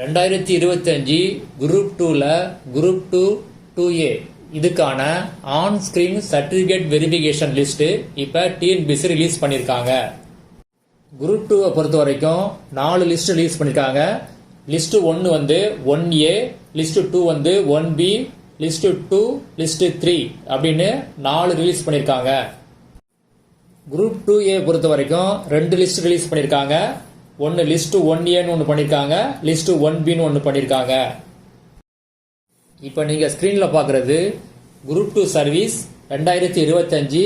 2025 group 2ல group 2 2A இதுக்கான on screen certificate verification list இப்ப TNPSC release பண்ணிருக்காங்க. Group 2 பொறுத்த வரைக்கும் 4 லிஸ்ட் ரிலீஸ் பண்ணிருக்காங்க. லிஸ்ட் 1 வந்து 1A, லிஸ்ட் 2 வந்து 1B, லிஸ்ட் 2, லிஸ்ட் 3 அப்படின்னு 4 ரிலீஸ் பண்ணிருக்காங்க. குரூப் 2A பொறுத்த வரைக்கும் 2 லிஸ்ட் ரிலீஸ் பண்ணிருக்காங்க. ஒன்னு லிஸ்ட் 1Aன்னு ஒன்று பண்ணிருக்காங்க, லிஸ்ட் 1Bன்னு ஒன்று பண்ணிருக்காங்க. இப்போ நீங்க ஸ்கிரீன்ல பாக்குறது குரூப் 2 சர்வீஸ் 2025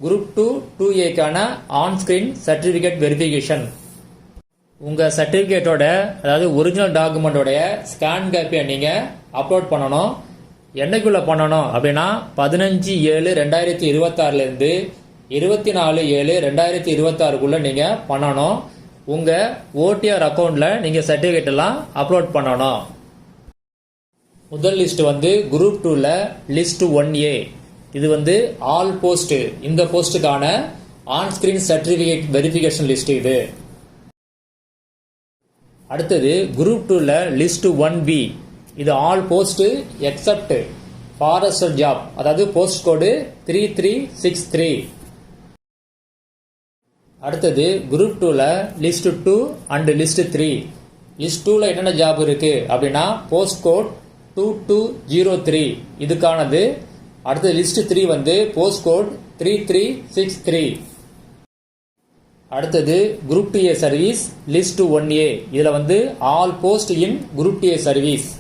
குரூப் 2 2Aக்கான ஆன் ஸ்கிரீன் சர்டிபிகேட் வெரிஃபிகேஷன். உங்க சர்டிபிகேட்டோட அதாவது ஒரிஜினல் டாக்குமெண்டோடைய ஸ்கேன் காப்பியை நீங்க அப்லோட் பண்ணணும். என்னைக்குள்ள பண்ணணும் அப்படின்னா 15/7/2026 இருந்து 24/7/2026 நீங்க பண்ணணும். உங்க ஓடிஆர் அக்கவுண்ட்ல நீங்க சர்டிபிகேட் எல்லாம் அப்லோட் பண்ணணும். முதல் லிஸ்ட் வந்து குரூப் 2ல லிஸ்ட் 1A. இது வந்து ஆல் போஸ்ட், இந்த போஸ்டுக்கான on screen certificate verification list இது. அடுத்தது குரூப் 2ல லிஸ்ட் 1B. இது all post except forester job, அதாவது போஸ்ட் கோடு 3363. அடுத்தது குரூப் 2ல லிஸ்ட் 2 அண்ட் லிஸ்ட் 3. லிஸ்ட் 2ல என்னென்ன ஜாப் இருக்கு அப்படின்னா போஸ்ட் கோட் 2203 இதுக்கானது. அடுத்தது லிஸ்ட் 3 வந்து போஸ்ட் கோட் 3363. அடுத்தது group 2A service list 1A. இதுல வந்து all post in group 2A service.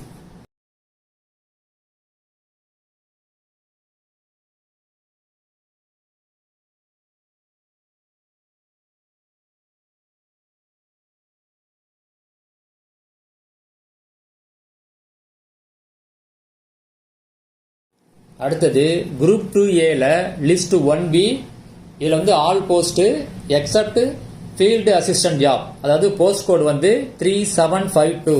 அடுத்தது குரூப் 2Aல லிஸ்ட் 1B. இதுல வந்து all post except field assistant job, அதாவது போஸ்ட் கோட் வந்து 3752.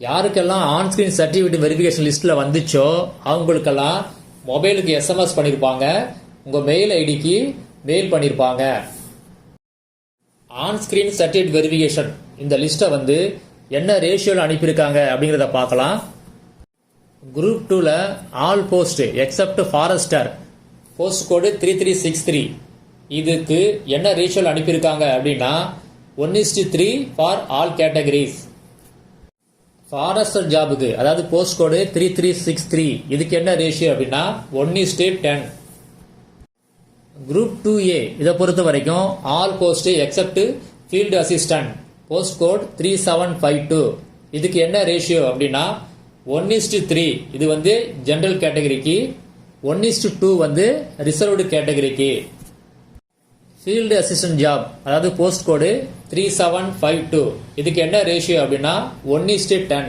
யாருக்கெல்லாம் ஆன் ஸ்கிரீன் சர்டிபிகேட் வெரிஃபிகேஷன் லிஸ்ட்ல வந்துச்சோ அவங்களுக்கெல்லாம் மொபைலுக்கு SMS பண்ணிருப்பாங்க, உங்க மெயில் ஐடிக்கு மெயில் பண்ணிருப்பாங்க. ஆன் ஸ்கிரீன் சர்டிபிகேட் வெரிஃபிகேஷன் இந்த லிஸ்ட்டை வந்து என்ன ரேஷியோல அனுப்பியிருக்காங்க அப்படிங்கிறத பார்க்கலாம். குரூப் 2ல all post except forester post code 3363 இதுக்கு என்ன ரேஷியோல அனுப்பியிருக்காங்க அப்படின்னா 1:3 ஃபார் ஆல் கேட்டகரிஸ். ஃபாரஸ்டர் ஜாபுக்கு அதாவது போஸ்ட் கோடு 3363 இதுக்கு என்ன ரேஷியோ அப்படின்னா 1:10. குரூப் 2A இதை பொறுத்த வரைக்கும் all post except field assistant post code 3752 இதுக்கு என்ன ரேஷியோ அப்படின்னா 1:3. இது வந்து ஜெனரல் கேட்டகரிக்கு, 1:2 வந்து ரிசர்வ்டு கேட்டகரிக்கு. ஃபீல்டு அசிஸ்டன்ட் ஜாப் அதாவது போஸ்ட் கோடு 3752 இதுக்கு என்ன ரேஷியோ அப்படின்னா 1:10.